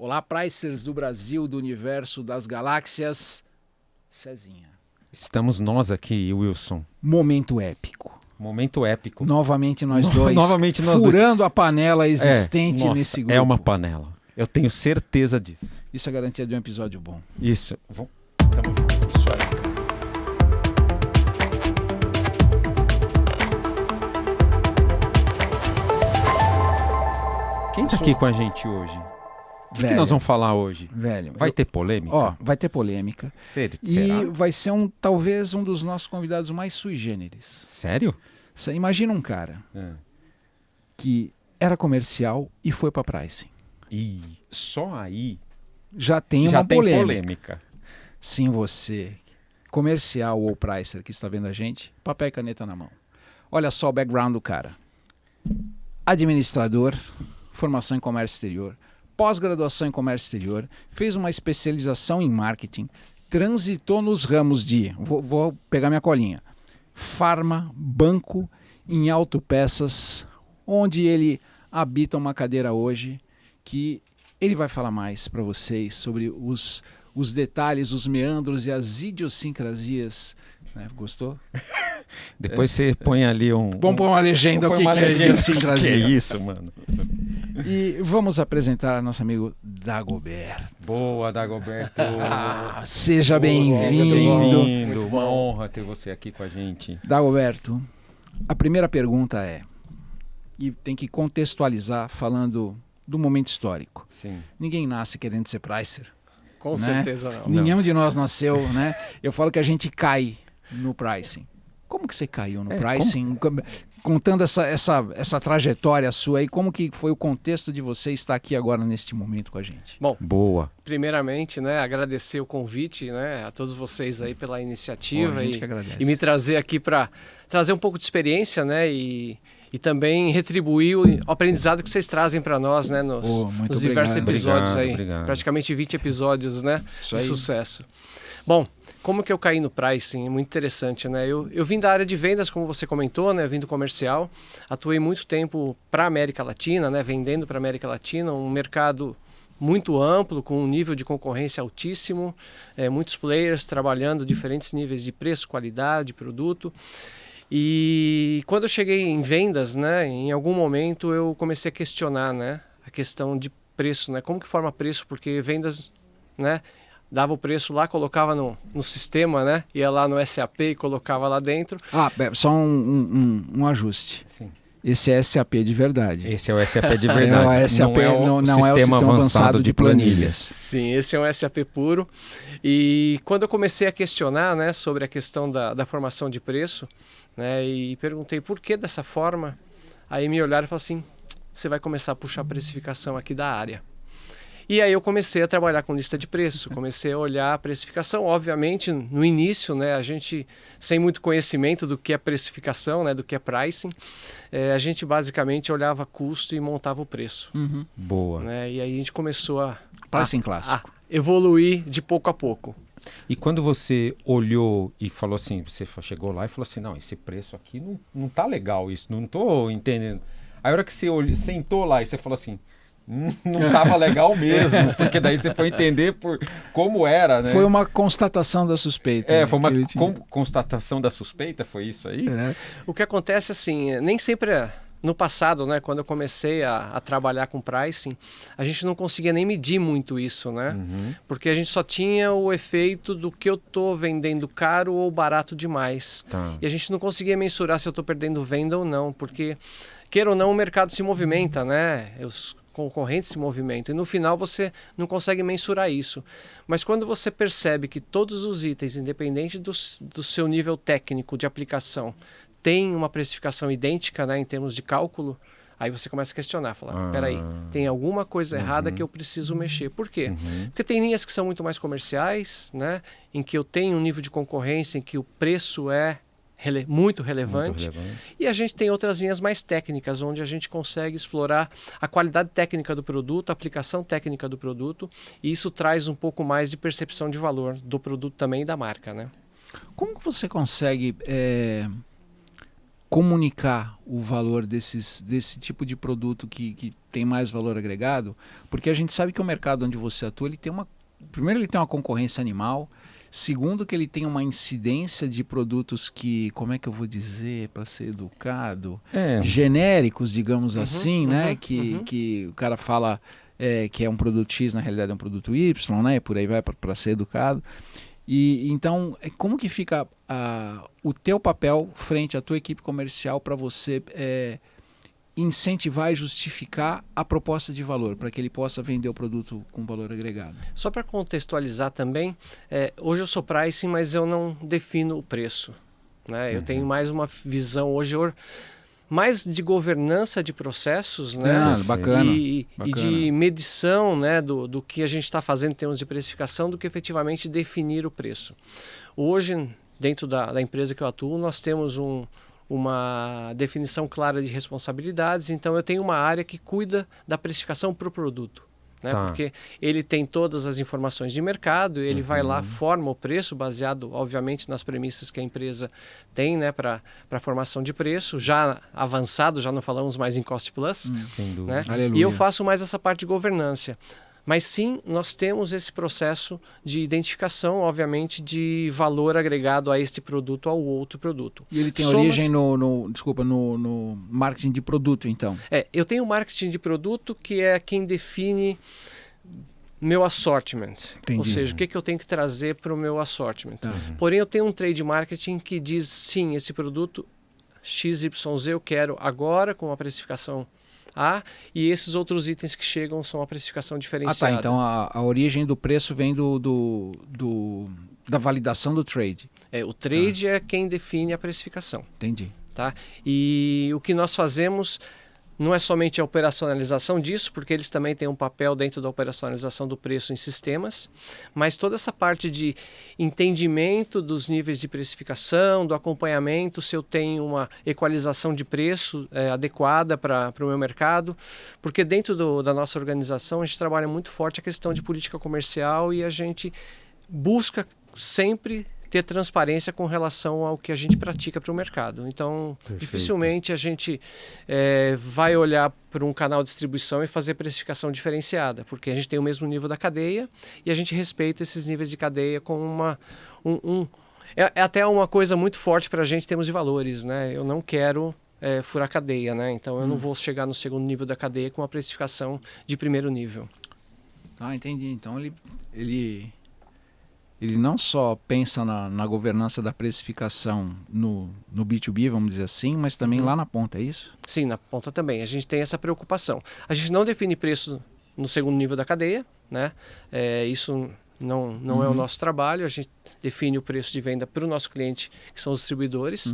Olá, Pricers do Brasil, do universo, das galáxias. Cezinha. Estamos nós aqui, Wilson. Momento épico. Momento épico. Novamente nós dois. Novamente nós furando dois. a panela existente Nossa, nesse grupo. É uma panela. Eu tenho certeza disso. Isso é garantia de um episódio bom. Isso. Tamo junto. Isso aí. Quem tá aqui com a gente hoje? O que nós vamos falar hoje? Velho. Vai ter polêmica? Ó, vai ter polêmica. Será? E vai ser talvez um dos nossos convidados mais sui generis. Sério? Você imagina um cara que era comercial e foi para pricing. E só aí já tem já uma tem polêmica. Sim, você, comercial ou pricer que está vendo a gente, papel e caneta na mão. Olha só o background do cara. Administrador, formação em comércio exterior, pós-graduação em comércio exterior, fez uma especialização em marketing, transitou nos ramos de, vou pegar minha colinha, farma, banco, em autopeças, onde ele habita uma cadeira hoje, que ele vai falar mais para vocês sobre os detalhes, os meandros e as idiosincrasias. Né? Gostou? Depois você põe ali Vamos pôr uma legenda o que é idiosincrasia. Que é isso, mano? E vamos apresentar nosso amigo Dagoberto. Boa, Dagoberto. Seja bem-vindo. Bem-vindo. Uma honra ter você aqui com a gente. Dagoberto, a primeira pergunta é, e tem que contextualizar falando do momento histórico. Sim. Ninguém nasce querendo ser pricer. Com certeza não. Nenhum de nós nasceu, né? Eu falo que a gente cai no pricing. Como que você caiu no pricing? Contando essa trajetória sua aí, como que foi o contexto de você estar aqui agora neste momento com a gente? Bom, boa. Primeiramente, né, agradecer o convite, né, a todos vocês aí pela iniciativa. A gente que agradece. E me trazer aqui para trazer um pouco de experiência, né, e também retribuir o aprendizado que vocês trazem para nós, né, nos diversos episódios aí. Obrigado. Praticamente 20 episódios, né, de sucesso. Bom, como que eu caí no pricing? É muito interessante, né? Eu vim da área de vendas, como você comentou, né? Vim do comercial. Atuei muito tempo para a América Latina, né? Vendendo para a América Latina, um mercado muito amplo, com um nível de concorrência altíssimo, muitos players trabalhando diferentes níveis de preço, qualidade, produto. E quando eu cheguei em vendas, né? Em algum momento eu comecei a questionar, né? A questão de preço, né? Como que forma preço? Porque vendas, né? Dava o preço lá, colocava no sistema, né? Ia lá no SAP e colocava lá dentro. Só um ajuste. Sim. Esse é SAP de verdade. Esse é o SAP de verdade. O SAP não é o sistema avançado de planilhas. Sim, esse é um SAP puro. E quando eu comecei a questionar, né, sobre a questão da formação de preço, né, e perguntei por que dessa forma, aí me olharam e falaram assim, você vai começar a puxar a precificação aqui da área. E aí eu comecei a trabalhar com lista de preço, comecei a olhar a precificação. Obviamente, no início, né, a gente, sem muito conhecimento do que é precificação, né, do que é pricing, a gente basicamente olhava custo e montava o preço. Uhum. Boa. Né, e aí a gente começou a evoluir de pouco a pouco. E quando você olhou e falou assim, você chegou lá e falou assim, não, esse preço aqui não tá legal, isso, não tô entendendo. Aí a hora que você sentou lá e você falou assim, não estava legal mesmo, porque daí você foi entender como era, né? Foi uma constatação da suspeita. Foi uma constatação da suspeita, foi isso aí? O que acontece assim, nem sempre no passado, né, quando eu comecei a trabalhar com pricing, a gente não conseguia nem medir muito isso, né? Uhum. Porque a gente só tinha o efeito do que eu tô vendendo caro ou barato demais. Tá. E a gente não conseguia mensurar se eu tô perdendo venda ou não, porque, queira ou não, o mercado se movimenta, né? Os concorrentes se movimentam e no final você não consegue mensurar isso. Mas quando você percebe que todos os itens, independente do seu nível técnico de aplicação, tem uma precificação idêntica, né, em termos de cálculo, aí você começa a questionar, falar, peraí, tem alguma coisa errada que eu preciso mexer. Por quê? Porque tem linhas que são muito mais comerciais, né, em que eu tenho um nível de concorrência em que o preço é muito relevante. E a gente tem outras linhas mais técnicas, onde a gente consegue explorar a qualidade técnica do produto, a aplicação técnica do produto, e isso traz um pouco mais de percepção de valor do produto também e da marca, né? Como que você consegue comunicar o valor desse tipo de produto que tem mais valor agregado? Porque a gente sabe que o mercado onde você atua, primeiro ele tem uma concorrência animal, segundo que ele tem uma incidência de produtos que, como é que eu vou dizer para ser educado, genéricos, digamos assim, né? Que o cara fala que é um produto X, na realidade é um produto Y, né? Por aí vai para ser educado. E então, como que fica o teu papel frente à tua equipe comercial para você incentivar e justificar a proposta de valor, para que ele possa vender o produto com valor agregado? Só para contextualizar também, hoje eu sou pricing, mas eu não defino o preço, né? Eu tenho mais uma visão hoje mais de governança de processos, né? Bacana, e de medição, né, do que a gente está fazendo em termos de precificação, do que efetivamente definir o preço. Hoje, dentro da empresa que eu atuo, nós temos uma definição clara de responsabilidades, então eu tenho uma área que cuida da precificação para o produto. Né? Porque ele tem todas as informações de mercado, ele vai lá, forma o preço baseado, obviamente, nas premissas que a empresa tem, né, para a formação de preço, já avançado, já não falamos mais em Cost Plus. Sem dúvida. Né? E eu faço mais essa parte de governança. Mas sim, nós temos esse processo de identificação, obviamente, de valor agregado a este produto ou ao outro produto. E ele tem origem no marketing de produto, então? Eu tenho marketing de produto, que é quem define meu assortment. Entendi. Ou seja, o que eu tenho que trazer para o meu assortment. Porém, eu tenho um trade marketing que diz, sim, esse produto XYZ eu quero agora com a precificação e esses outros itens que chegam são a precificação diferenciada. Então a origem do preço vem da validação do trade. O trade é quem define a precificação. Entendi. Tá? E o que nós fazemos não é somente a operacionalização disso, porque eles também têm um papel dentro da operacionalização do preço em sistemas, mas toda essa parte de entendimento dos níveis de precificação, do acompanhamento, se eu tenho uma equalização de preço adequada para o meu mercado, porque dentro da nossa organização a gente trabalha muito forte a questão de política comercial e a gente busca sempre ter transparência com relação ao que a gente pratica para o mercado. Então, dificilmente a gente vai olhar para um canal de distribuição e fazer precificação diferenciada, porque a gente tem o mesmo nível da cadeia e a gente respeita esses níveis de cadeia com é até uma coisa muito forte para a gente em termos de valores, né? Eu não quero furar cadeia, né? Então, eu não vou chegar no segundo nível da cadeia com uma precificação de primeiro nível. Entendi. Então, ele não só pensa na governança da precificação no B2B, vamos dizer assim, mas também lá na ponta, é isso? Sim, na ponta também. A gente tem essa preocupação. A gente não define preço no segundo nível da cadeia, né? Isso não é o nosso trabalho. A gente define o preço de venda para o nosso cliente, que são os distribuidores.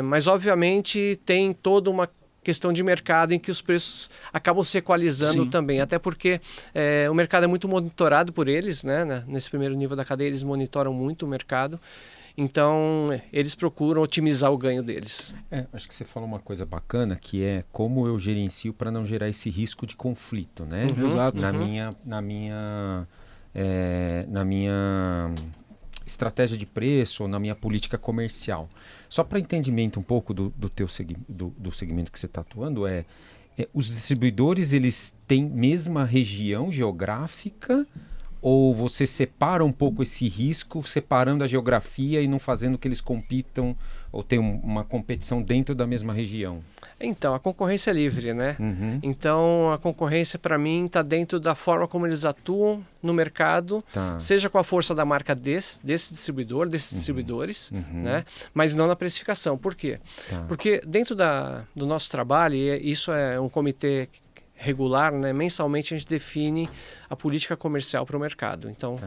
Mas, obviamente, tem toda uma questão de mercado em que os preços acabam se equalizando também, até porque o mercado é muito monitorado por eles, né? Nesse primeiro nível da cadeia eles monitoram muito o mercado, então eles procuram otimizar o ganho deles. Acho que você falou uma coisa bacana, que é como eu gerencio para não gerar esse risco de conflito, né? Exato. Na minha estratégia de preço ou na minha política comercial. Só para entendimento um pouco do segmento que você está atuando, os distribuidores, eles têm mesma região geográfica ou você separa um pouco esse risco, separando a geografia e não fazendo que eles compitam ou tenham uma competição dentro da mesma região? Então, a concorrência é livre, né? Então, a concorrência, para mim, está dentro da forma como eles atuam no mercado, seja com a força da marca desse distribuidor, desses distribuidores, né? Mas não na precificação. Por quê? Porque dentro do nosso trabalho, e isso é um comitê regular, né? Mensalmente a gente define a política comercial para o mercado. Então,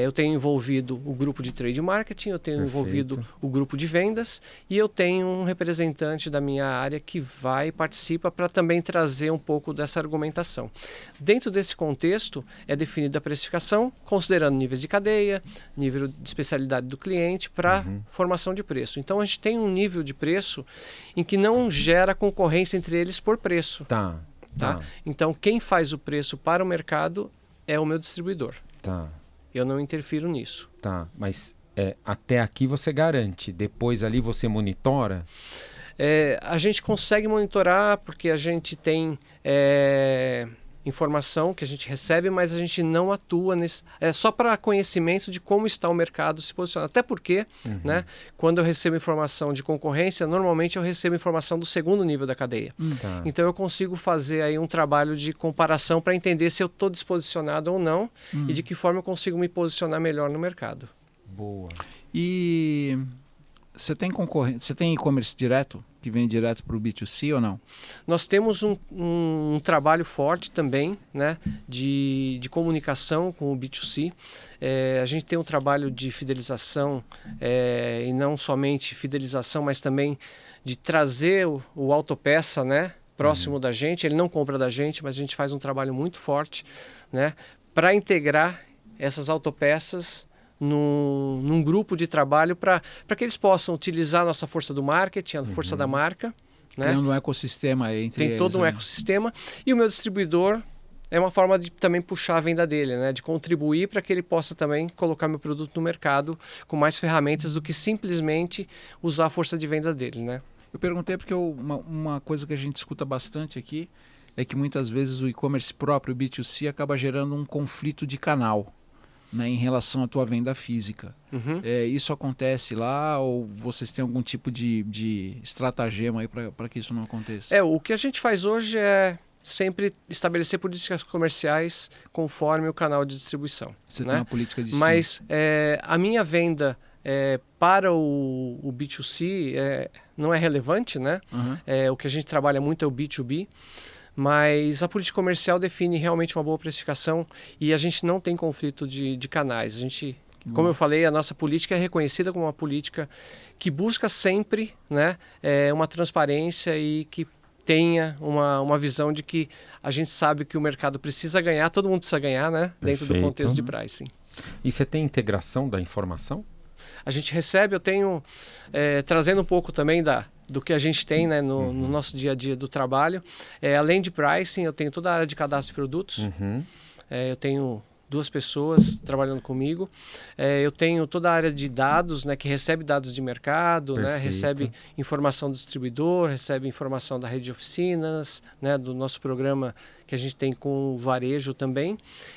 eu tenho envolvido o grupo de trade marketing, eu tenho envolvido o grupo de vendas e eu tenho um representante da minha área que participa para também trazer um pouco dessa argumentação. Dentro desse contexto, é definida a precificação, considerando níveis de cadeia, nível de especialidade do cliente para formação de preço. Então, a gente tem um nível de preço em que não gera concorrência entre eles por preço. Tá? Então, quem faz o preço para o mercado é o meu distribuidor. Eu não interfiro nisso. Mas até aqui você garante, depois ali você monitora? A gente consegue monitorar porque a gente tem informação que a gente recebe, mas a gente não atua nisso. É só para conhecimento de como está o mercado se posicionando. Até porque, né, quando eu recebo informação de concorrência, normalmente eu recebo informação do segundo nível da cadeia. Tá. Então eu consigo fazer aí um trabalho de comparação para entender se eu estou desposicionado ou não e de que forma eu consigo me posicionar melhor no mercado. Boa. E você tem e-commerce direto, que vem direto para o B2C ou não? Nós temos um trabalho forte também, né, de comunicação com o B2C. A gente tem um trabalho de fidelização, e não somente fidelização, mas também de trazer o autopeça, né, próximo da gente. Ele não compra da gente, mas a gente faz um trabalho muito forte, né, para integrar essas autopeças num grupo de trabalho para que eles possam utilizar a nossa força do marketing, a força da marca. Né? Tem um ecossistema aí entre Tem todo eles, um ecossistema. E o meu distribuidor é uma forma de também puxar a venda dele, né? De contribuir para que ele possa também colocar meu produto no mercado com mais ferramentas do que simplesmente usar a força de venda dele. Né? Eu perguntei porque uma coisa que a gente escuta bastante aqui é que muitas vezes o e-commerce próprio, o B2C, acaba gerando um conflito de canal. Né, em relação à tua venda física. Isso acontece lá ou vocês têm algum tipo de estratagema aí para que isso não aconteça? O que a gente faz hoje é sempre estabelecer políticas comerciais conforme o canal de distribuição. Você né? tem uma política de Mas a minha venda para o B2C não é relevante, né? O que a gente trabalha muito é o B2B. Mas a política comercial define realmente uma boa precificação e a gente não tem conflito de canais. A gente, como eu falei, a nossa política é reconhecida como uma política que busca sempre, né, uma transparência e que tenha uma visão de que a gente sabe que o mercado precisa ganhar, todo mundo precisa ganhar, né, dentro do contexto de pricing. E você tem integração da informação? A gente recebe, eu tenho, trazendo um pouco também do que a gente tem, né, no nosso dia a dia do trabalho. Além de pricing, eu tenho toda a área de cadastro de produtos. Eu tenho 2 pessoas trabalhando comigo. Eu tenho toda a área de dados, né, que recebe dados de mercado, né, recebe informação do distribuidor, recebe informação da rede de oficinas, né, do nosso programa que a gente tem com o varejo também.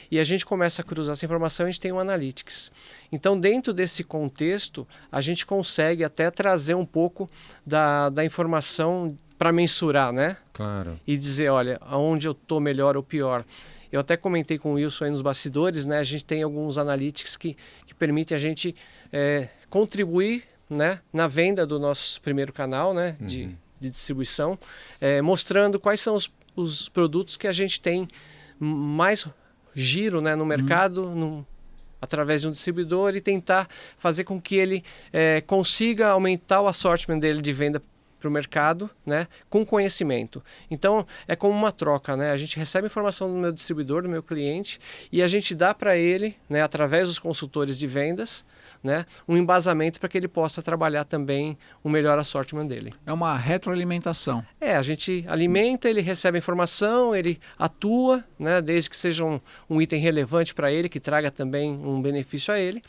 E a gente começa a cruzar essa informação e a gente tem um Analytics. Então, dentro desse contexto, a gente consegue até trazer um pouco da informação para mensurar, né? Claro. E dizer, olha, aonde eu estou melhor ou pior. Eu até comentei com o Wilson aí nos bastidores, né? A gente tem alguns analytics que permitem a gente contribuir, né, na venda do nosso primeiro canal, né, de distribuição, mostrando quais são os produtos que a gente tem mais giro, né, no mercado, através de um distribuidor e tentar fazer com que ele consiga aumentar o assortment dele de venda para o mercado, né, com conhecimento. Então, é como uma troca, né? A gente recebe informação do meu distribuidor, do meu cliente, e a gente dá para ele, né, através dos consultores de vendas, né, um embasamento para que ele possa trabalhar também o melhor assortment dele. É uma retroalimentação. A gente alimenta, ele recebe a informação, ele atua, né, desde que seja um item relevante para ele, que traga também um benefício a ele.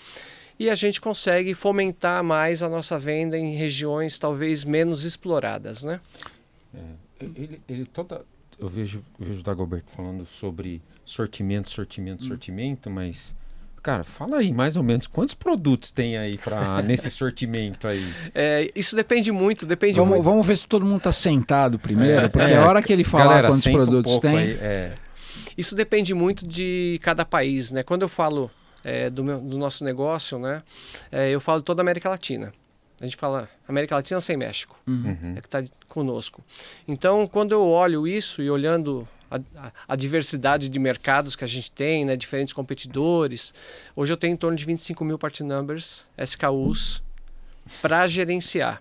E a gente consegue fomentar mais a nossa venda em regiões talvez menos exploradas, né? Eu vejo o Dagoberto falando sobre sortimento, mas, cara, fala aí mais ou menos quantos produtos tem aí nesse sortimento aí. Isso depende muito, Vamos ver se todo mundo está sentado primeiro, porque a hora que ele falar galera, quantos produtos tem... Aí, Isso depende muito de cada país, né? Quando eu falo do nosso negócio, né? Eu falo toda a América Latina. A gente fala América Latina sem México, que está conosco. Então, quando eu olho isso e olhando a diversidade de mercados que a gente tem, né, diferentes competidores, hoje eu tenho em torno de 25 mil part numbers, SKUs, para gerenciar.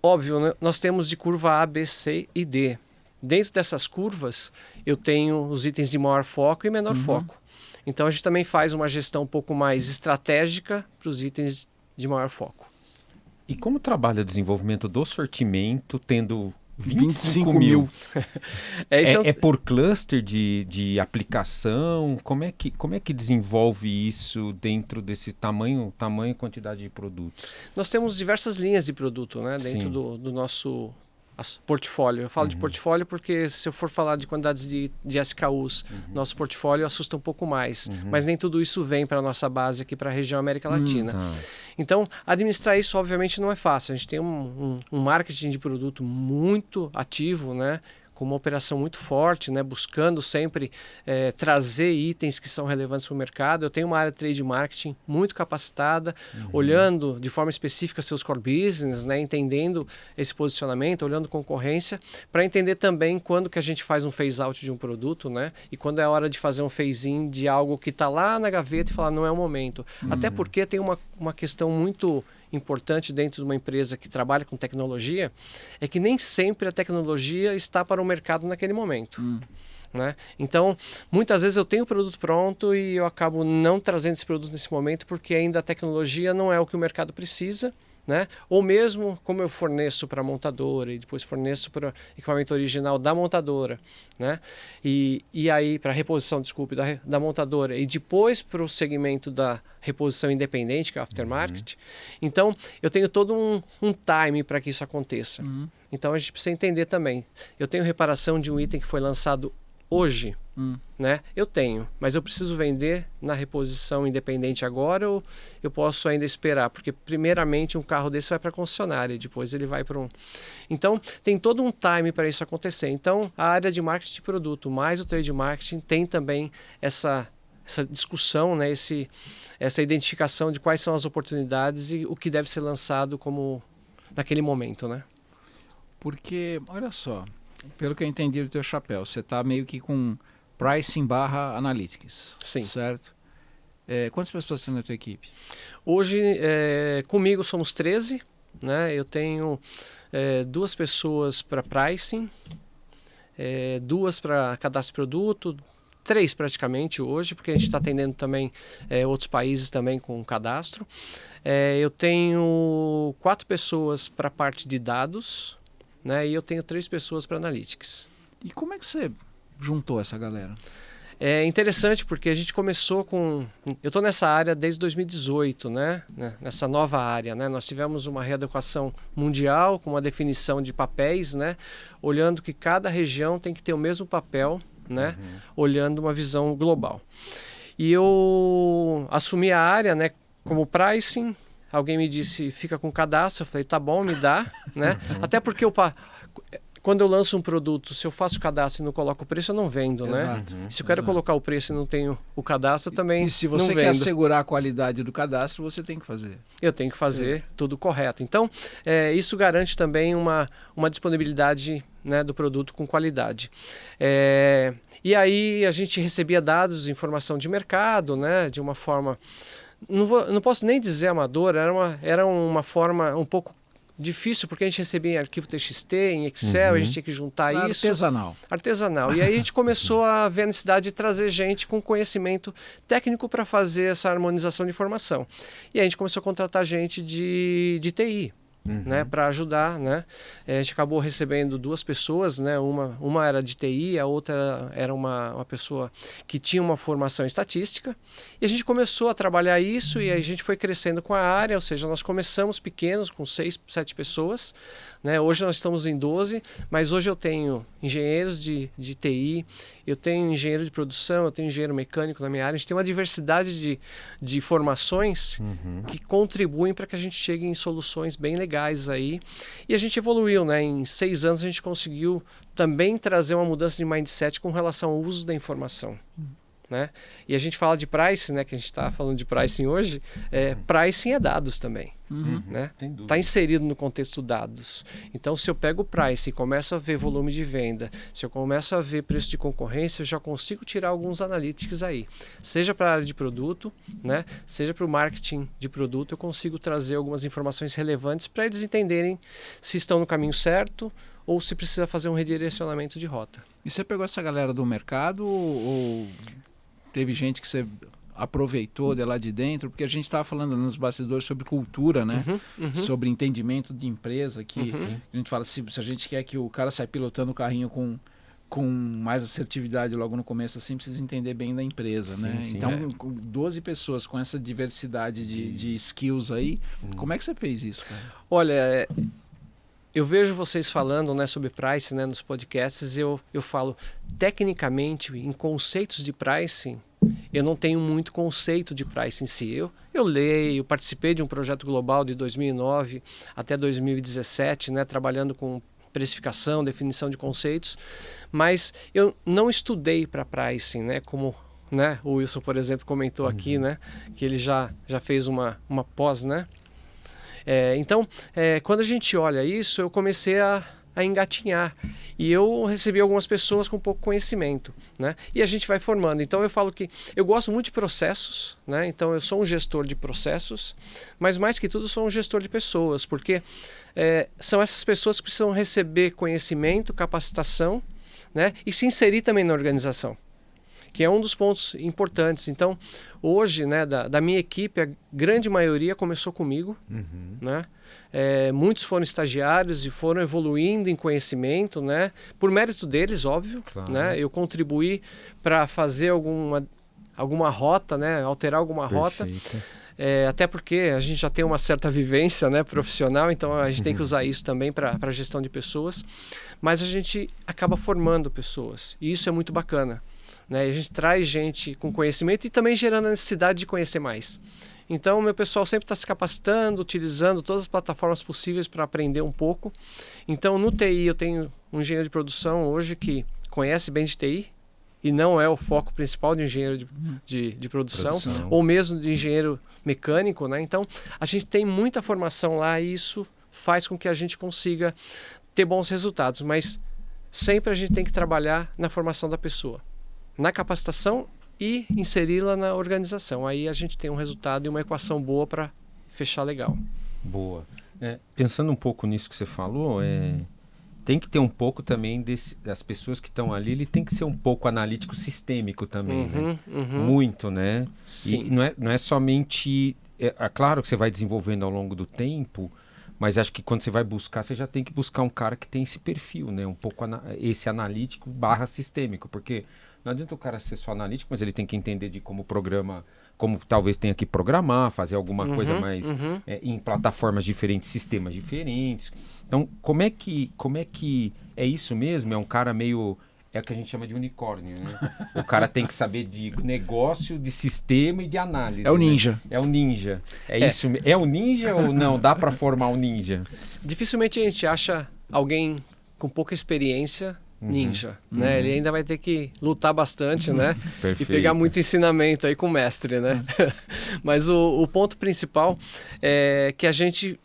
Óbvio, né, nós temos de curva A, B, C e D. Dentro dessas curvas, eu tenho os itens de maior foco e menor foco. Então, a gente também faz uma gestão um pouco mais estratégica para os itens de maior foco. E como trabalha o desenvolvimento do sortimento, tendo 25 mil. Esse É por cluster de aplicação? Como é que desenvolve isso dentro desse tamanho e quantidade de produtos? Nós temos diversas linhas de produto, né, dentro do nosso portfólio. Eu falo de portfólio porque se eu for falar de quantidades de SKUs, nosso portfólio assusta um pouco mais. Mas nem tudo isso vem para a nossa base aqui para a região América Latina. Então, administrar isso obviamente não é fácil. A gente tem um marketing de produto muito ativo, né? Com uma operação muito forte, né, buscando sempre trazer itens que são relevantes para o mercado. Eu tenho uma área de trade marketing muito capacitada, olhando de forma específica seus core business, né, entendendo esse posicionamento, olhando concorrência, para entender também quando que a gente faz um phase out de um produto, né, e quando é a hora de fazer um phase in de algo que está lá na gaveta e falar não é o momento. Até porque tem uma questão muito importante dentro de uma empresa que trabalha com tecnologia, é que nem sempre a tecnologia está para o mercado naquele momento. Né? Então, muitas vezes eu tenho o produto pronto e eu acabo não trazendo esse produto nesse momento porque ainda a tecnologia não é o que o mercado precisa. Né? Ou mesmo como eu forneço para a montadora e depois forneço para o equipamento original da montadora, né? E aí para a reposição, desculpe, da montadora e depois para o segmento da reposição independente, que é o aftermarket. Então eu tenho todo um time para que isso aconteça. Então a gente precisa entender também. Eu tenho reparação de um item que foi lançado hoje, né? Eu tenho, mas eu preciso vender na reposição independente agora ou eu posso ainda esperar? Porque primeiramente um carro desse vai para a concessionária e depois ele vai para um... Então tem todo um time para isso acontecer. Então a área de marketing de produto mais o trade marketing tem também essa discussão, né? Essa identificação de quais são as oportunidades e o que deve ser lançado como naquele momento, né? Porque, olha só, pelo que eu entendi do teu chapéu, você está meio que com pricing / analytics, Sim. Certo? Quantas pessoas tem na tua equipe? Hoje, comigo somos 13, né? Eu tenho 2 pessoas para pricing, 2 para cadastro de produto, 3 praticamente hoje, porque a gente está atendendo também outros países também com cadastro. Eu tenho 4 pessoas para a parte de dados, né? E eu tenho 3 pessoas para analytics. E como é que você juntou essa galera? É interessante porque a gente começou com... Eu estou nessa área desde 2018, né? Nessa nova área, né? Nós tivemos uma readequação mundial com uma definição de papéis, né? Olhando que cada região tem que ter o mesmo papel, né? Olhando uma visão global. E eu assumi a área, né? Como pricing. Alguém me disse, fica com cadastro. Eu falei, tá bom, me dá, né? Até porque quando eu lanço um produto, se eu faço cadastro e não coloco o preço, eu não vendo, né? Se eu quero colocar o preço e não tenho o cadastro, eu também não vendo. E se você quer assegurar a qualidade do cadastro, você tem que fazer. Eu tenho que fazer tudo correto. Então, isso garante também uma disponibilidade, né, do produto com qualidade. E aí a gente recebia dados, informação de mercado, né, de uma forma... Não posso nem dizer amadora, era uma forma um pouco difícil, porque a gente recebia em arquivo TXT, em Excel, a gente tinha que juntar isso. Artesanal. E aí a gente começou a ver a necessidade de trazer gente com conhecimento técnico para fazer essa harmonização de informação. E aí a gente começou a contratar gente de TI. Né, para ajudar, né? A gente acabou recebendo 2 pessoas, né? Uma era de TI, a outra era uma pessoa que tinha uma formação em estatística. E a gente começou a trabalhar isso e a gente foi crescendo com a área, ou seja, nós começamos pequenos, com 6, 7 pessoas. Né? Hoje nós estamos em 12, mas hoje eu tenho engenheiros de TI, eu tenho engenheiro de produção, eu tenho engenheiro mecânico na minha área. A gente tem uma diversidade de formações que contribuem para que a gente chegue em soluções bem legais aí. E a gente evoluiu, né? Em 6 anos a gente conseguiu também trazer uma mudança de mindset com relação ao uso da informação. Né? E a gente fala de pricing, né? Que a gente está falando de pricing hoje. Pricing é dados também. Né? Está inserido no contexto dados. Então, se eu pego o price e começo a ver volume de venda, se eu começo a ver preço de concorrência, eu já consigo tirar alguns analytics aí. Seja para a área de produto, né? Seja para o marketing de produto, eu consigo trazer algumas informações relevantes para eles entenderem se estão no caminho certo ou se precisa fazer um redirecionamento de rota. E você pegou essa galera do mercado ou teve gente que você aproveitou de lá de dentro? Porque a gente estava falando nos bastidores sobre cultura, né? Sobre entendimento de empresa, que a gente fala, se a gente quer que o cara saia pilotando o carrinho com mais assertividade logo no começo, assim, precisa entender bem da empresa, né? Então, com 12 pessoas com essa diversidade de skills aí, como é que você fez isso, cara? Olha, eu vejo vocês falando, né, sobre price, né, nos podcasts, eu falo, tecnicamente, em conceitos de pricing, eu não tenho muito conceito de pricing em si. Eu leio, participei de um projeto global de 2009 até 2017, né, trabalhando com precificação, definição de conceitos, mas eu não estudei para pricing, né, como, né, o Wilson, por exemplo, comentou aqui, né, que ele já fez uma pós, né? Então, quando a gente olha isso, eu comecei a engatinhar e eu recebi algumas pessoas com pouco conhecimento, né? E a gente vai formando. Então eu falo que eu gosto muito de processos, né? Então eu sou um gestor de processos, mas mais que tudo sou um gestor de pessoas, porque são essas pessoas que precisam receber conhecimento, capacitação, né? E se inserir também na organização, que é um dos pontos importantes. Então, hoje, né, da minha equipe, a grande maioria começou comigo, né? Muitos foram estagiários e foram evoluindo em conhecimento, né? Por mérito deles, óbvio, claro, né? Eu contribuí para fazer alguma rota, né? Alterar alguma rota. Até porque a gente já tem uma certa vivência, né, profissional, então a gente tem que usar isso também para a gestão de pessoas. Mas a gente acaba formando pessoas e isso é muito bacana. Né? A gente traz gente com conhecimento e também gerando a necessidade de conhecer mais. Então, o meu pessoal sempre está se capacitando, utilizando todas as plataformas possíveis para aprender um pouco. Então, no TI, eu tenho um engenheiro de produção hoje que conhece bem de TI e não é o foco principal de engenheiro de produção, ou mesmo de engenheiro mecânico. Né? Então, a gente tem muita formação lá e isso faz com que a gente consiga ter bons resultados. Mas sempre a gente tem que trabalhar na formação da pessoa, na capacitação e inseri-la na organização. Aí a gente tem um resultado e uma equação boa para fechar legal. Boa. Pensando um pouco nisso que você falou, tem que ter um pouco também das pessoas que estão ali, ele tem que ser um pouco analítico sistêmico também, né? Muito, né? Sim. E não é somente... claro que você vai desenvolvendo ao longo do tempo, mas acho que quando você vai buscar, você já tem que buscar um cara que tem esse perfil, né? Um pouco esse analítico / sistêmico, porque não adianta o cara ser só analítico, mas ele tem que entender de como programa, como talvez tenha que programar, fazer alguma coisa mais em plataformas diferentes, sistemas diferentes. Então, como é que é isso mesmo? É um cara meio... É o que a gente chama de unicórnio, né? O cara tem que saber de negócio, de sistema e de análise. É o ninja. Né? É o ninja. Isso. É o ninja ou não? Dá para formar um ninja? Dificilmente a gente acha alguém com pouca experiência ninja, né? Ele ainda vai ter que lutar bastante, né? Perfeito. E pegar muito ensinamento aí com o mestre, né? Mas o ponto principal é que a gente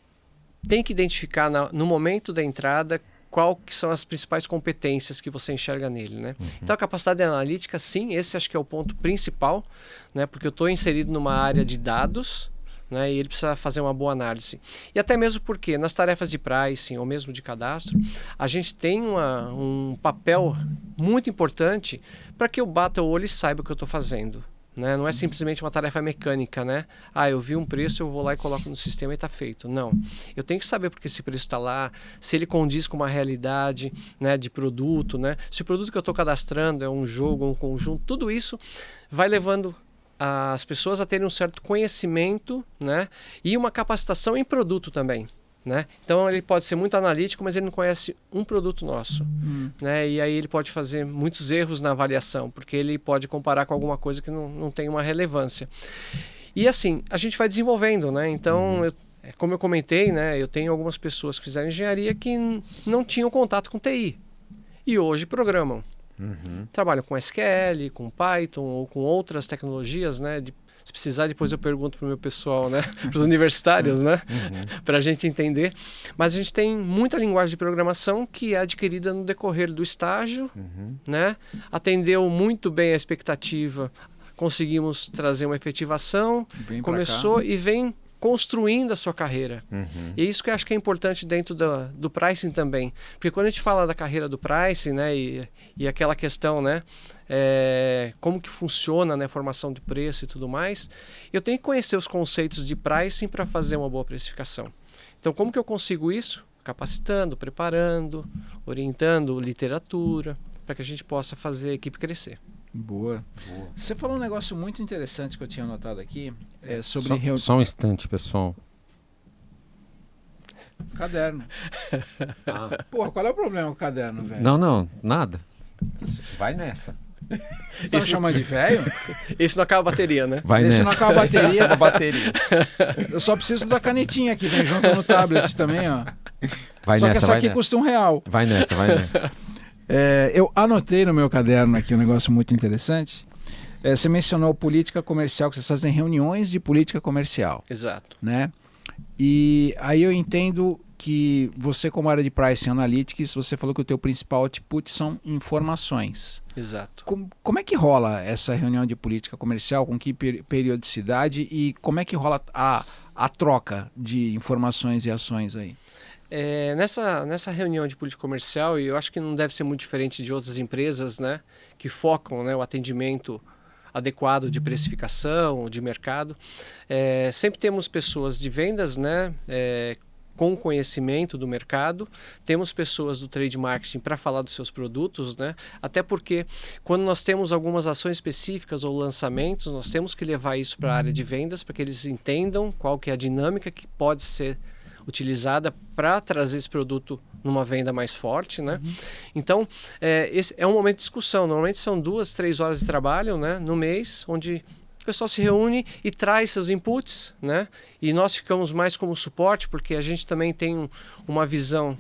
tem que identificar no momento da entrada qual que são as principais competências que você enxerga nele, né? Então a capacidade analítica, sim, esse acho que é o ponto principal, né? Porque eu estou inserido numa área de dados, né? E ele precisa fazer uma boa análise. E até mesmo porque nas tarefas de pricing ou mesmo de cadastro, a gente tem um papel muito importante para que eu bata o olho e saiba o que eu estou fazendo. Né? Não é simplesmente uma tarefa mecânica, né? Eu vi um preço, eu vou lá e coloco no sistema e está feito. Não. Eu tenho que saber porque esse preço está lá, se ele condiz com uma realidade, né, de produto, né? Se o produto que eu estou cadastrando é um jogo, um conjunto, tudo isso vai levando as pessoas a terem um certo conhecimento, né? E uma capacitação em produto também. Né? Então ele pode ser muito analítico, mas ele não conhece um produto nosso, né? E aí ele pode fazer muitos erros na avaliação, porque ele pode comparar com alguma coisa que não tem uma relevância. E assim, a gente vai desenvolvendo, né? Então, como eu comentei, né? Eu tenho algumas pessoas que fizeram engenharia que não tinham contato com TI e hoje programam. Trabalham com SQL, com Python ou com outras tecnologias, né? Se precisar, depois eu pergunto para o meu pessoal, né? Para os universitários, né? Para a gente entender. Mas a gente tem muita linguagem de programação que é adquirida no decorrer do estágio, né? Atendeu muito bem a expectativa, conseguimos trazer uma efetivação, começou e vem construindo a sua carreira. E isso que eu acho que é importante dentro do pricing também. Porque quando a gente fala da carreira do pricing, né, e aquela questão, né, como que funciona, né, formação de preço e tudo mais, eu tenho que conhecer os conceitos de pricing para fazer uma boa precificação. Então, como que eu consigo isso? Capacitando, preparando, orientando literatura, para que a gente possa fazer a equipe crescer. Boa. Você falou um negócio muito interessante que eu tinha anotado aqui, sobre Só um instante, pessoal. caderno. Porra, qual é o problema com o caderno, velho? Não, nada. Vai nessa. Você tá me chamando de velho? Esse não acaba a bateria, né? Vai Esse nessa. não acaba a bateria. Acaba a bateria. Eu só preciso da canetinha aqui, vem junto no tablet também, ó. Vai Só nessa, que essa vai aqui nessa. custa R$1. Vai nessa. Eu anotei no meu caderno aqui um negócio muito interessante. Você mencionou política comercial, que vocês fazem reuniões de política comercial, Exato. né? E aí eu entendo que você, como área de Pricing Analytics, você falou que o teu principal output são informações. Exato. Como é que rola essa reunião de política comercial? Com que periodicidade? E como é que rola a troca de informações e ações aí? Nessa reunião de política comercial, e eu acho que não deve ser muito diferente de outras empresas, né, que focam, né, o atendimento adequado de precificação, de mercado, sempre temos pessoas de vendas, né, com conhecimento do mercado, temos pessoas do trade marketing para falar dos seus produtos, né, até porque quando nós temos algumas ações específicas ou lançamentos, nós temos que levar isso para a área de vendas para que eles entendam qual que é a dinâmica que pode ser utilizada para trazer esse produto numa venda mais forte, né? Então, esse é um momento de discussão. Normalmente são 2, 3 horas de trabalho, né, no mês, onde o pessoal se reúne e traz seus inputs, né? E nós ficamos mais como suporte, porque a gente também tem uma visão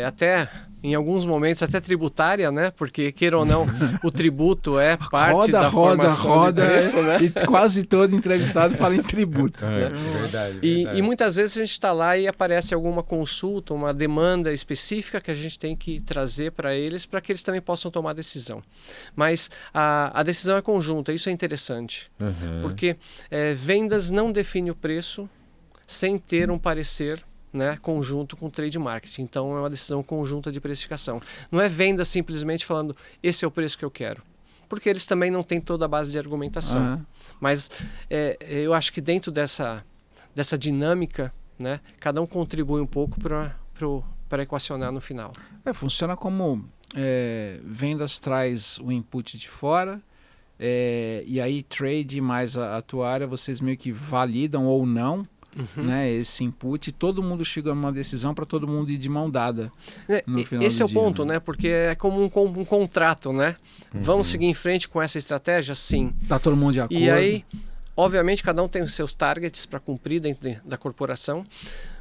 até em alguns momentos até tributária, né? Porque queira ou não, o tributo é parte da formação de preço, né? E quase todo entrevistado fala em tributo. Verdade. E muitas vezes a gente está lá e aparece alguma consulta, uma demanda específica que a gente tem que trazer para eles que eles também possam tomar a decisão. Mas a decisão é conjunta, isso é interessante. Porque vendas não define o preço sem ter um parecer, né, conjunto com o trade marketing. Então é uma decisão conjunta de precificação. Não é venda simplesmente falando esse é o preço que eu quero. Porque eles também não têm toda a base de argumentação. Mas eu acho que dentro dessa dinâmica, né, cada um contribui um pouco para equacionar no final. Funciona como vendas traz o input de fora, e aí trade mais a tua área, vocês meio que validam ou não, né, esse input, e todo mundo chega a uma decisão para todo mundo ir de mão dada no final esse do é o dia, ponto, né? Porque é como um contrato, né? Vamos seguir em frente com essa estratégia? Sim. Tá todo mundo de acordo. E aí, obviamente, cada um tem os seus targets para cumprir dentro da corporação,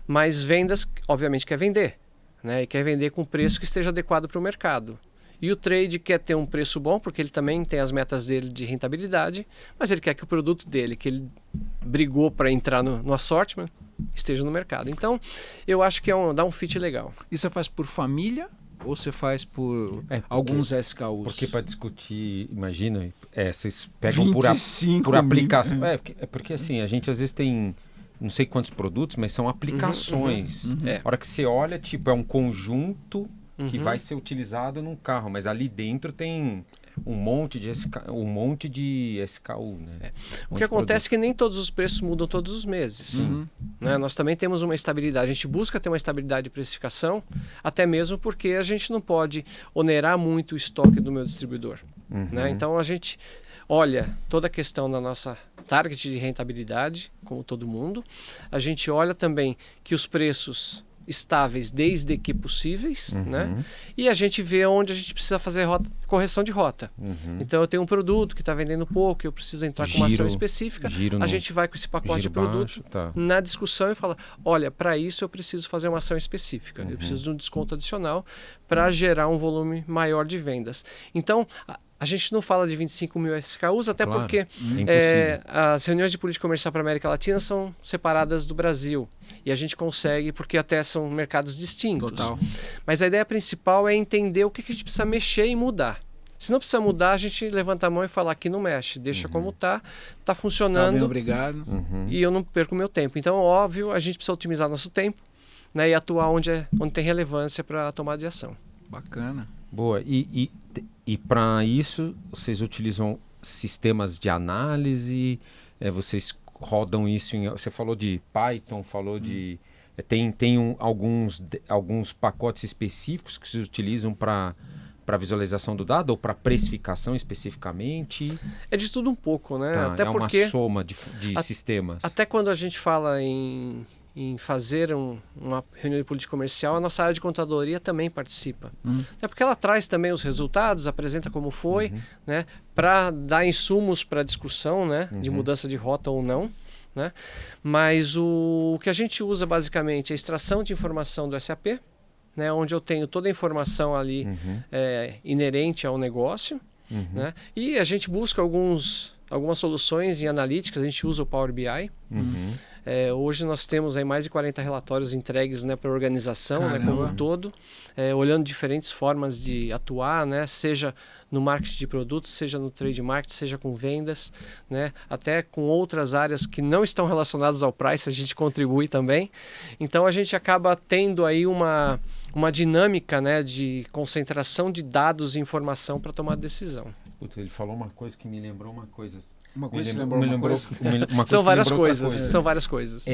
mas vendas, obviamente, quer vender, né? E quer vender com preço que esteja adequado para o mercado. E o trade quer ter um preço bom, porque ele também tem as metas dele de rentabilidade, mas ele quer que o produto dele, que ele brigou para entrar no assortment, esteja no mercado. Então, eu acho que dá um fit legal. E você faz por família ou você faz por alguns SKUs? Porque para discutir, imagina, vocês pegam por 25 aplicação. mil. Porque assim, a gente às vezes tem não sei quantos produtos, mas são aplicações. A hora que você olha, tipo, é um conjunto que vai ser utilizado num carro, mas ali dentro tem um monte de SKU, né? O que acontece é que nem todos os preços mudam todos os meses. Né? Nós também temos uma estabilidade. A gente busca ter uma estabilidade de precificação, até mesmo porque a gente não pode onerar muito o estoque do meu distribuidor. Né? Então a gente olha toda a questão da nossa target de rentabilidade, como todo mundo. A gente olha também que os preços estáveis desde que possíveis, né? E a gente vê onde a gente precisa fazer correção de rota. Então eu tenho um produto que está vendendo pouco, eu preciso entrar com uma ação específica, a gente vai com esse pacote de produto na discussão e fala, olha, para isso eu preciso fazer uma ação específica, eu preciso de um desconto adicional para gerar um volume maior de vendas. Então a gente não fala de 25 mil SKUs, até porque as reuniões de política comercial para a América Latina são separadas do Brasil. E a gente consegue, porque até são mercados distintos. Total. Mas a ideia principal é entender o que a gente precisa mexer e mudar. Se não precisa mudar, a gente levanta a mão e fala, aqui não mexe, deixa como tá Tá funcionando. bem, obrigado. E eu não perco meu tempo. Então, óbvio, a gente precisa otimizar nosso tempo, né, e atuar onde tem relevância para a tomada de ação. Bacana. Boa. E para isso, vocês utilizam sistemas de análise? Vocês rodam isso em... Você falou de Python, falou de... Tem alguns pacotes específicos que vocês utilizam para visualização do dado ou para precificação especificamente? É de tudo um pouco, né? Tá, Até porque uma soma de sistemas. Até quando a gente fala em fazer uma reunião de política comercial, a nossa área de contadoria também participa. É porque ela traz também os resultados, apresenta como foi, né, para dar insumos para a discussão, né, de mudança de rota ou não. Né? Mas o que a gente usa basicamente é a extração de informação do SAP, né, onde eu tenho toda a informação ali inerente ao negócio, né, e a gente busca algumas soluções em analíticas, a gente usa o Power BI. Hoje nós temos aí mais de 40 relatórios entregues, né, para a organização, né, como um todo, olhando diferentes formas de atuar, né, seja no marketing de produtos, seja no trade marketing, seja com vendas, né, até com outras áreas que não estão relacionadas ao price, a gente contribui também. Então a gente acaba tendo aí uma dinâmica, né, de concentração de dados e informação para tomar decisão. Puta, ele falou uma coisa que me lembrou uma coisa. Uma coisa São várias coisas. São várias coisas.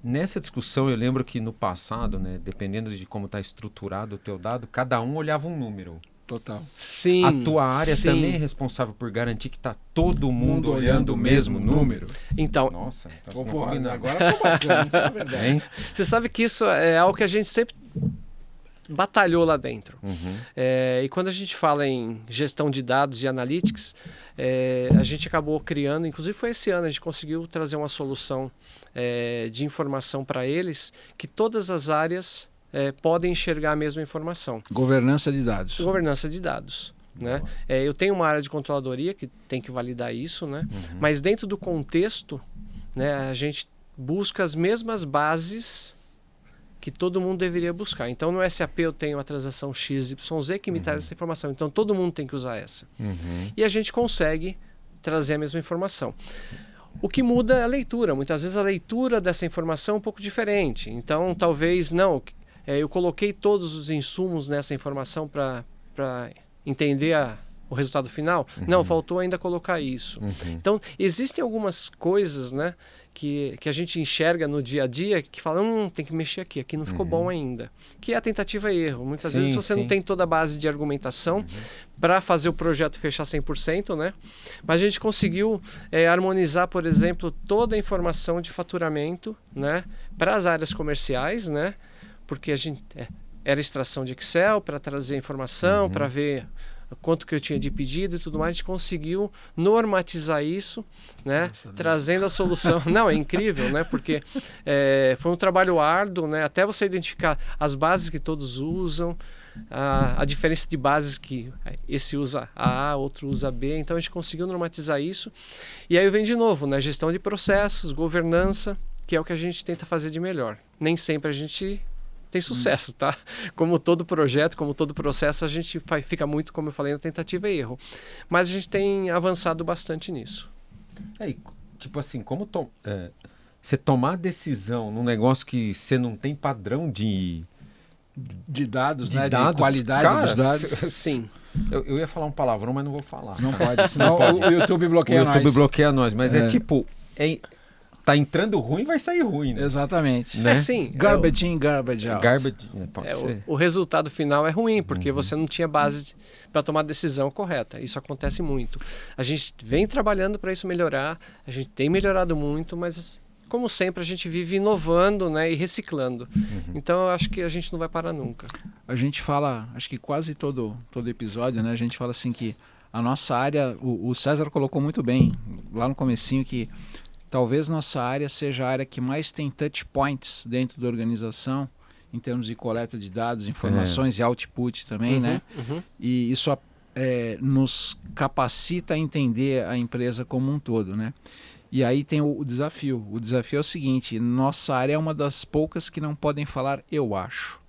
Nessa discussão, eu lembro que no passado, né, dependendo de como está estruturado o teu dado, cada um olhava um número. Total. Sim. A tua área também é responsável por garantir que está todo mundo olhando o mesmo número. Então, nossa, agora ficou bacana, é verdade. Você sabe que isso é algo que a gente sempre batalhou lá dentro. E quando a gente fala em gestão de dados e analytics, a gente acabou criando, inclusive foi esse ano, a gente conseguiu trazer uma solução de informação para eles, que todas as áreas podem enxergar a mesma informação. Governança de dados. Governança de dados. Né? Eu tenho uma área de controladoria que tem que validar isso, né? Mas dentro do contexto, né, a gente busca as mesmas bases que todo mundo deveria buscar. Então no SAP eu tenho a transação XYZ que me traz essa informação. Então todo mundo tem que usar essa. E a gente consegue trazer a mesma informação. O que muda é a leitura. Muitas vezes a leitura dessa informação é um pouco diferente. Então talvez não... eu coloquei todos os insumos nessa informação para entender o resultado final. Não, faltou ainda colocar isso. Então existem algumas coisas, né, que a gente enxerga no dia a dia que fala, tem que mexer aqui não ficou bom ainda. Que é a tentativa e erro. Muitas vezes você não tem toda a base de argumentação para fazer o projeto fechar 100%, né? Mas a gente conseguiu harmonizar, por exemplo, toda a informação de faturamento, né, para as áreas comerciais, né? Porque a gente era extração de Excel para trazer informação, para ver quanto que eu tinha de pedido e tudo mais. A gente conseguiu normatizar isso, né? Trazendo a solução. Não, é incrível, né? Porque foi um trabalho árduo, né? Até você identificar as bases que todos usam, a diferença de bases que esse usa A, outro usa B. Então a gente conseguiu normatizar isso. E aí vem de novo, né? Gestão de processos, governança, que é o que a gente tenta fazer de melhor. Nem sempre a gente tem sucesso, tá? Como todo projeto, como todo processo, a gente fica muito, como eu falei, na tentativa e erro. Mas a gente tem avançado bastante nisso. Tipo assim, como você tomar decisão num negócio que você não tem padrão de dados, de né? Dados, de qualidade cara, dos dados. Sim. Eu ia falar um palavrão, mas não vou falar. Não pode, senão o YouTube bloqueia nós. O YouTube bloqueia nós, mas tá entrando ruim, vai sair ruim, né? Exatamente. Né? Sim. Garbage in, garbage out. Pode ser. O resultado final é ruim, porque você não tinha base para tomar a decisão correta. Isso acontece muito. A gente vem trabalhando para isso melhorar, a gente tem melhorado muito, mas como sempre a gente vive inovando, né, e reciclando. Então eu acho que a gente não vai parar nunca. A gente fala, acho que quase todo episódio, né, a gente fala assim que a nossa área, o César colocou muito bem lá no comecinho que talvez nossa área seja a área que mais tem touch points dentro da organização, em termos de coleta de dados, informações e output também, né? E isso nos capacita a entender a empresa como um todo, né? E aí tem o desafio. O desafio é o seguinte, nossa área é uma das poucas que não podem falar eu acho,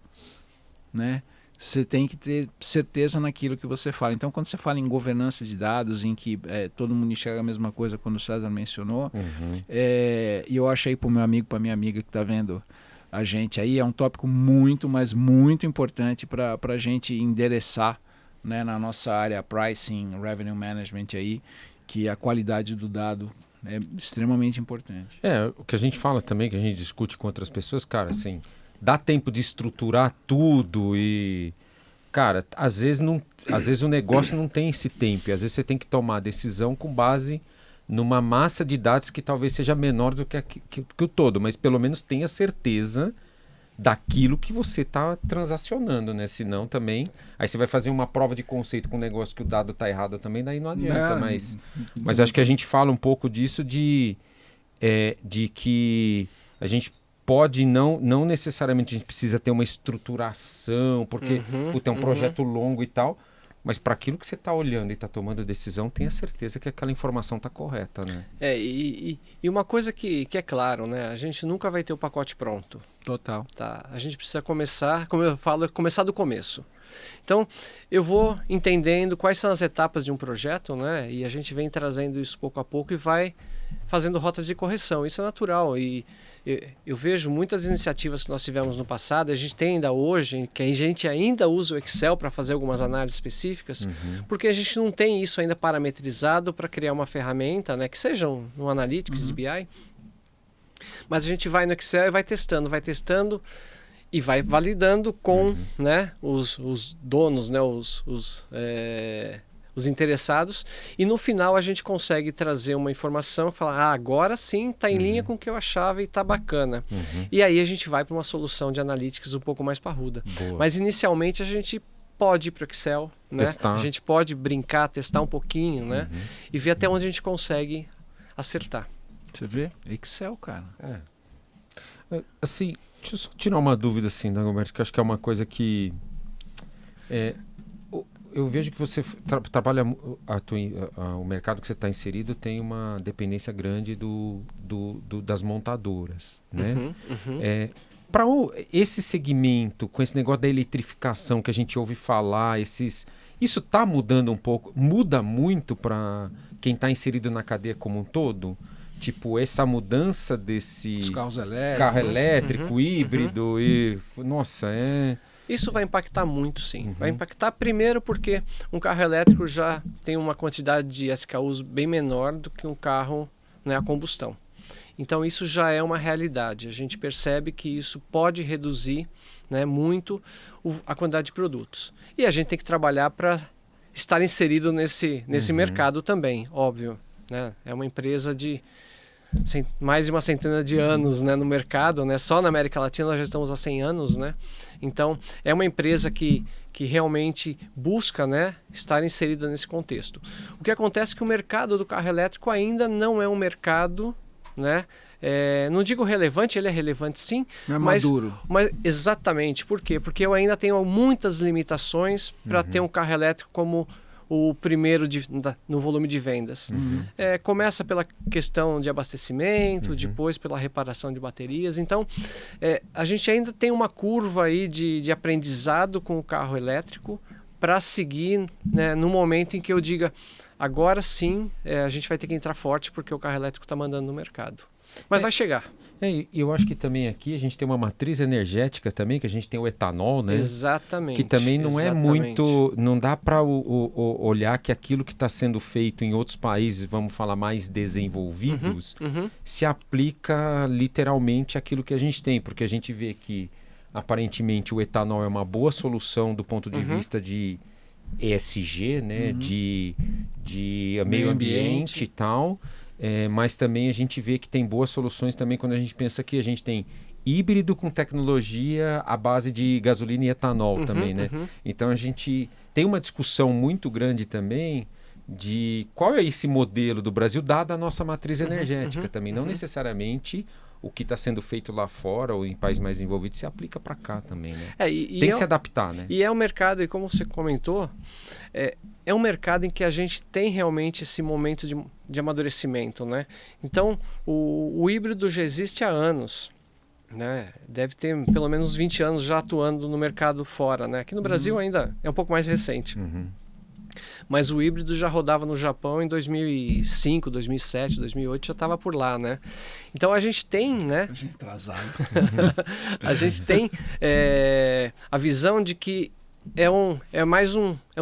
né? você tem que ter certeza naquilo que você fala. Então, quando você fala em governança de dados, em que todo mundo enxerga a mesma coisa, quando o César mencionou, e eu acho aí para o meu amigo, para minha amiga que está vendo a gente aí, é um tópico muito, mas muito importante para a gente endereçar, né, na nossa área Pricing, Revenue Management aí, que a qualidade do dado é extremamente importante. O que a gente fala também, que a gente discute com outras pessoas, cara, assim, dá tempo de estruturar tudo e, cara, às vezes o negócio não tem esse tempo, e às vezes você tem que tomar a decisão com base numa massa de dados que talvez seja menor do que o todo, mas pelo menos tenha certeza daquilo que você está transacionando, né? Senão também, aí você vai fazer uma prova de conceito com um negócio que o dado está errado também, daí não adianta. Mas acho que a gente fala um pouco disso de que a gente pode não necessariamente a gente precisa ter uma estruturação, porque é um projeto longo e tal, mas para aquilo que você está olhando e está tomando decisão, tenha certeza que aquela informação está correta, né? E uma coisa que é claro, né? A gente nunca vai ter o pacote pronto. Total. Tá? A gente precisa começar, como eu falo, começar do começo. Então, eu vou entendendo quais são as etapas de um projeto, né? E a gente vem trazendo isso pouco a pouco e vai fazendo rotas de correção. Isso é natural e eu vejo muitas iniciativas que nós tivemos no passado, a gente tem ainda hoje, que a gente ainda usa o Excel para fazer algumas análises específicas, porque a gente não tem isso ainda parametrizado para criar uma ferramenta, né, que seja no Analytics e BI, mas a gente vai no Excel e vai testando e vai validando com né, os donos, né, os interessados, e no final a gente consegue trazer uma informação que fala, agora sim está em linha com o que eu achava e está bacana. E aí a gente vai para uma solução de analytics um pouco mais parruda. Boa. Mas inicialmente a gente pode ir para o Excel, né? A gente pode brincar, testar um pouquinho, né? E ver até onde a gente consegue acertar. Você vê? Excel, cara. Assim, deixa eu só tirar uma dúvida assim, Dagoberto, que eu acho que é uma coisa que eu vejo que você trabalha, o mercado que você está inserido tem uma dependência grande das montadoras, né? Para esse segmento, com esse negócio da eletrificação que a gente ouve falar, isso está mudando um pouco? Muda muito para quem está inserido na cadeia como um todo? Tipo, essa mudança desse Os carros elétricos, carro elétrico, híbrido e... Nossa, Isso vai impactar muito, sim. Vai impactar primeiro porque um carro elétrico já tem uma quantidade de SKUs bem menor do que um carro, né, a combustão. Então isso já é uma realidade. A gente percebe que isso pode reduzir, né, muito a quantidade de produtos. E a gente tem que trabalhar para estar inserido nesse mercado também, óbvio, né? É uma empresa de mais de uma centena de anos, né, no mercado, né? Só na América Latina nós já estamos há 100 anos, né? Então é uma empresa que realmente busca, né, estar inserida nesse contexto. O que acontece é que o mercado do carro elétrico ainda não é um mercado, né? Não digo relevante, ele é relevante sim, mas maduro. Mas exatamente, por quê? Porque eu ainda tenho muitas limitações para ter um carro elétrico como o primeiro no volume de vendas. Começa pela questão de abastecimento, depois pela reparação de baterias. Então, a gente ainda tem uma curva aí de aprendizado com o carro elétrico para seguir, né, no momento em que eu diga, agora sim, a gente vai ter que entrar forte porque o carro elétrico está mandando no mercado. Mas vai chegar. Eu acho que também aqui a gente tem uma matriz energética também, que a gente tem o etanol, né? Exatamente. Que também não é muito... Não dá para olhar que aquilo que está sendo feito em outros países, vamos falar mais desenvolvidos, se aplica literalmente àquilo que a gente tem. Porque a gente vê que, aparentemente, o etanol é uma boa solução do ponto de vista de ESG, né? De meio ambiente e tal... mas também a gente vê que tem boas soluções também quando a gente pensa que a gente tem híbrido com tecnologia à base de gasolina e etanol também, né? Então a gente tem uma discussão muito grande também de qual é esse modelo do Brasil dada a nossa matriz energética também. Não necessariamente o que está sendo feito lá fora ou em países mais envolvidos se aplica para cá também, né? Tem que se adaptar, né? E é um mercado, e como você comentou, é um mercado em que a gente tem realmente esse momento de amadurecimento, né? Então, o híbrido já existe há anos, né? Deve ter pelo menos uns 20 anos já atuando no mercado fora, né? Aqui no Brasil ainda é um pouco mais recente. Mas o híbrido já rodava no Japão em 2005, 2007, 2008, já estava por lá, né? Então a gente tem, né? A gente atrasado. A gente tem a visão de que é um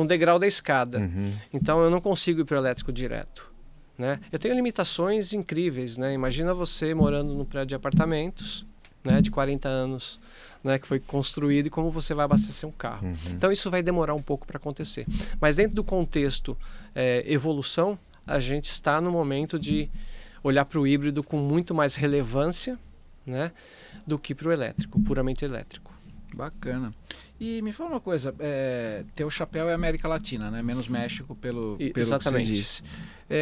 degrau da escada. Então eu não consigo ir para o elétrico direto, né? Eu tenho limitações incríveis, né? Imagina você morando num prédio de apartamentos, né, de 40 anos, né, que foi construído, e como você vai abastecer um carro. Então isso vai demorar um pouco para acontecer. Mas dentro do contexto evolução, a gente está no momento de olhar para o híbrido com muito mais relevância, né, do que para o elétrico, puramente elétrico. Bacana. E me fala uma coisa, teu chapéu é América Latina, né? Menos México, pelo que você disse.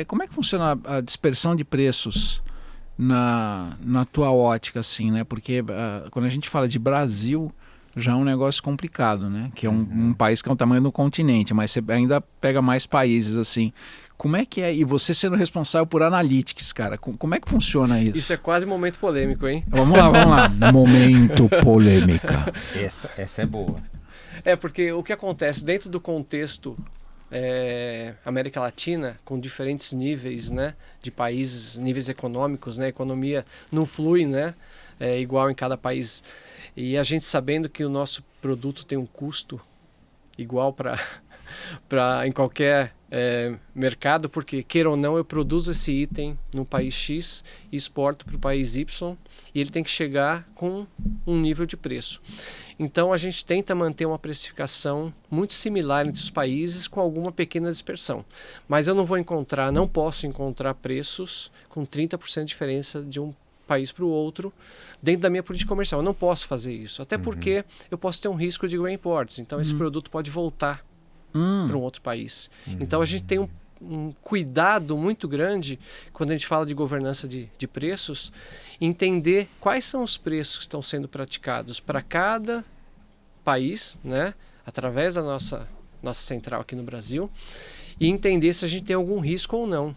Como é que funciona a dispersão de preços na tua ótica, assim, né? Porque quando a gente fala de Brasil, já é um negócio complicado, né? Que é um país que é o tamanho do continente, mas você ainda pega mais países, assim. Como é que é? E você sendo responsável por analytics, cara, como é que funciona isso? Isso é quase momento polêmico, hein? Vamos lá. Momento polêmica. Essa é boa. Porque o que acontece dentro do contexto América Latina, com diferentes níveis, né, de países, níveis econômicos, né, a economia não flui, né, igual em cada país. E a gente sabendo que o nosso produto tem um custo igual para em qualquer mercado, porque queira ou não eu produzo esse item no país X e exporto para o país Y, e ele tem que chegar com um nível de preço. Então a gente tenta manter uma precificação muito similar entre os países, com alguma pequena dispersão. Mas eu não posso encontrar preços com 30% de diferença de um país para o outro dentro da minha política comercial. Eu não posso fazer isso, até porque eu posso ter um risco de grain imports. Então esse produto pode voltar para um outro país. Então a gente tem um cuidado muito grande quando a gente fala de governança de preços, entender quais são os preços que estão sendo praticados para cada país, né, através da nossa central aqui no Brasil, e entender se a gente tem algum risco ou não.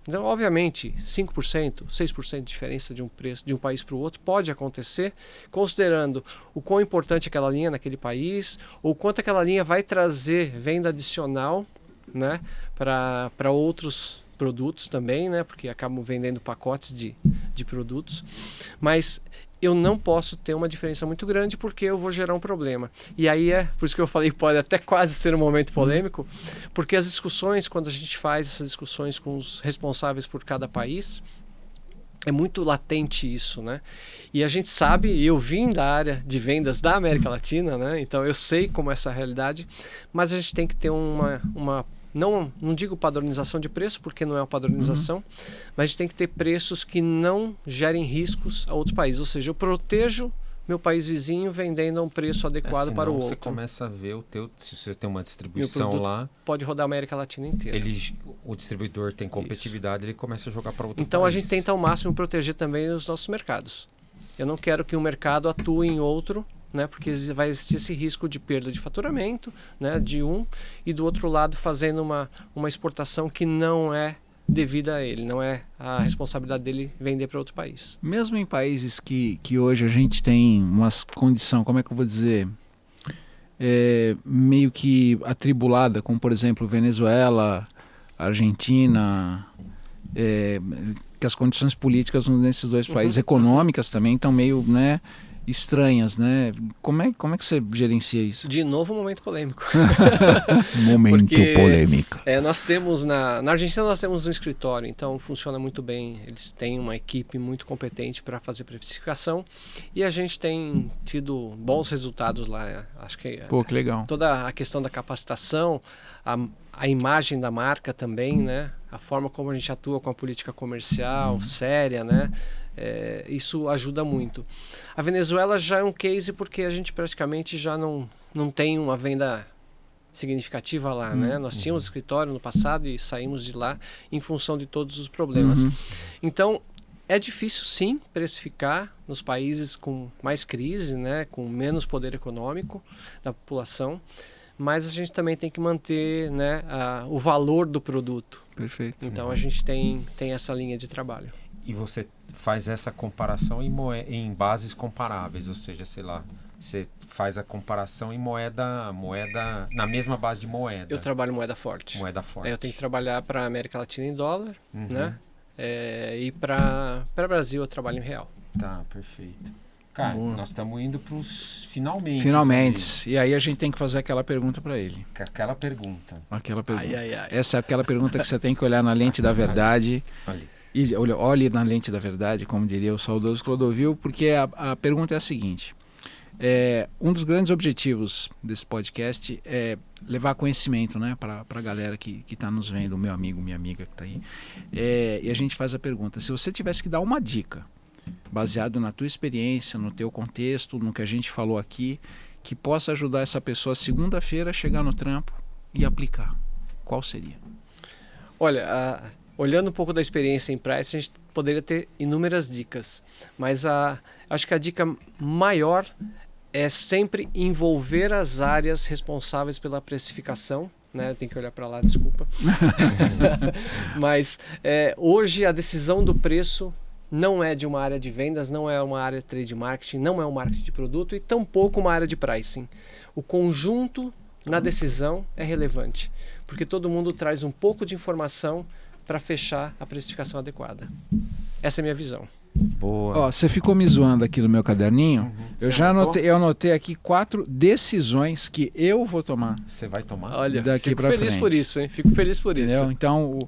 Então, obviamente, 5%, 6% de diferença de um preço de um país para o outro pode acontecer, considerando o quão importante é aquela linha naquele país, ou quanto aquela linha vai trazer venda adicional, né, para outros produtos também, né, porque acabam vendendo pacotes de produtos. Mas eu não posso ter uma diferença muito grande, porque eu vou gerar um problema. E aí por isso que eu falei que pode até quase ser um momento polêmico, porque as discussões, quando a gente faz essas discussões com os responsáveis por cada país, é muito latente isso, né? E a gente sabe, e eu vim da área de vendas da América Latina, né? Então eu sei como é essa realidade, mas a gente tem que ter não digo padronização de preço, porque não é uma padronização, mas a gente tem que ter preços que não gerem riscos a outros países. Ou seja, eu protejo meu país vizinho vendendo a um preço adequado para o outro. Você começa a ver se você tem uma distribuição lá, pode rodar a América Latina inteira. O distribuidor tem competitividade, ele começa a jogar para outro país. Então a gente tenta ao máximo proteger também os nossos mercados. Eu não quero que um mercado atue em outro, né, porque vai existir esse risco de perda de faturamento, né, e do outro lado fazendo uma exportação que não é devida a ele, não é a responsabilidade dele vender para outro país. Mesmo em países que hoje a gente tem uma condição, como é que eu vou dizer, meio que atribulada, como por exemplo Venezuela, Argentina, que as condições políticas nesses dois países, econômicas também, estão meio, né, estranhas, né? Como é que você gerencia isso? De novo, um momento polêmico. Momento polêmica. Nós temos na Argentina nós temos um escritório, então funciona muito bem. Eles têm uma equipe muito competente para fazer precificação, e a gente tem tido bons resultados lá. Acho que que legal. Toda a questão da capacitação, a imagem da marca também, né? A forma como a gente atua com a política comercial séria, né? Isso ajuda muito. A Venezuela já é um case, porque a gente praticamente já não tem uma venda significativa lá, né? Nós tínhamos escritório no passado e saímos de lá em função de todos os problemas. Então, é difícil sim precificar nos países com mais crise, né? Com menos poder econômico da população, mas a gente também tem que manter, né, o valor do produto. Perfeito. Então a gente tem essa linha de trabalho. E você faz essa comparação em bases comparáveis, ou seja, sei lá, você faz a comparação em moeda na mesma base de moeda. Eu trabalho moeda forte. Moeda forte. Eu tenho que trabalhar para América Latina em dólar, né? E para Brasil eu trabalho em real. Tá, perfeito. Cara, nós estamos indo para os finalmente. Finalmente. E aí a gente tem que fazer aquela pergunta para ele. Aquela pergunta. Aquela pergunta. Ai. Essa é aquela pergunta que você tem que olhar na lente da verdade. Ali. E olhe na lente da verdade, como diria o saudoso Clodovil, porque a pergunta é a seguinte. Um dos grandes objetivos desse podcast é levar conhecimento, né, para a galera que está nos vendo, o meu amigo, minha amiga que está aí. E a gente faz a pergunta, se você tivesse que dar uma dica, baseado na tua experiência, no teu contexto, no que a gente falou aqui, que possa ajudar essa pessoa segunda-feira a chegar no trampo e aplicar, qual seria? Olha, olhando um pouco da experiência em price, a gente poderia ter inúmeras dicas, mas acho que a dica maior é sempre envolver as áreas responsáveis pela precificação, né? Tem que olhar para lá, desculpa. Mas hoje a decisão do preço não é de uma área de vendas, não é uma área de trade marketing, não é um marketing de produto e tampouco uma área de pricing. O conjunto na decisão é relevante, porque todo mundo traz um pouco de informação para fechar a precificação adequada. Essa é a minha visão. Boa. Ó, você ficou me zoando aqui no meu caderninho. Eu Você já anotou? eu anotei aqui 4 decisões que eu vou tomar. Você vai tomar? Olha, Daqui fico pra feliz frente. por isso, hein? Fico feliz por Entendeu? isso. Então,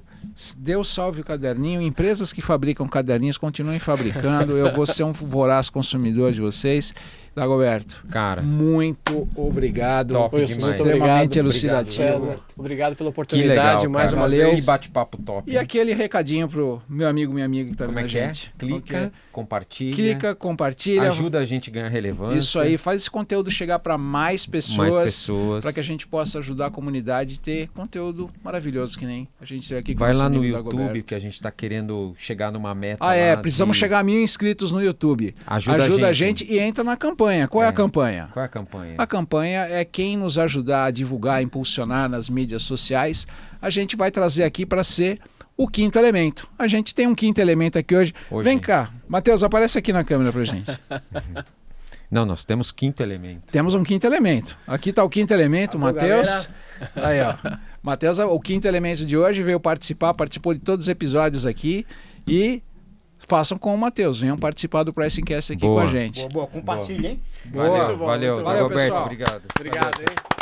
Deus salve o caderninho. Empresas que fabricam caderninhos continuem fabricando. Eu vou ser um voraz consumidor de vocês. Dagoberto, Cara, muito obrigado. Top Foi demais. Extremamente obrigado. elucidativo. César, obrigado pela que oportunidade legal, mais cara. uma Valeu. vez. Que bate-papo top. E aquele recadinho pro meu amigo, minha amiga que tá Como vendo é a que é? gente. Clica, compartilha. Clica, compartilha. Ajuda a gente a ganhar relevância. Isso aí, faz esse conteúdo chegar para mais Mais pessoas, pessoas. para que a gente possa ajudar a comunidade a ter conteúdo maravilhoso que nem a gente tem aqui com Vai o nosso lá no amigo YouTube, Dagoberto. que a gente está querendo chegar numa meta. Precisamos chegar a 1000 inscritos no YouTube. Ajuda a gente e entra na campanha. Qual é a campanha? Qual é a campanha? A campanha é quem nos ajudar a divulgar, impulsionar nas mídias sociais. A gente vai trazer aqui para ser o quinto elemento. A gente tem um quinto elemento aqui hoje. Vem cá, Matheus, aparece aqui na câmera pra gente. Não, nós temos quinto elemento. Temos um quinto elemento. Aqui está o quinto elemento, Alô, Matheus. Aí, ó. Matheus, o quinto elemento de hoje, veio participou de todos os episódios aqui e façam com o Matheus, venham participar do Pricingcast aqui Boa. com a gente. Boa, compartilha, hein? Boa. Valeu, Muito bom, valeu, muito bom. Valeu, Roberto, pessoal. obrigado. Obrigado, hein?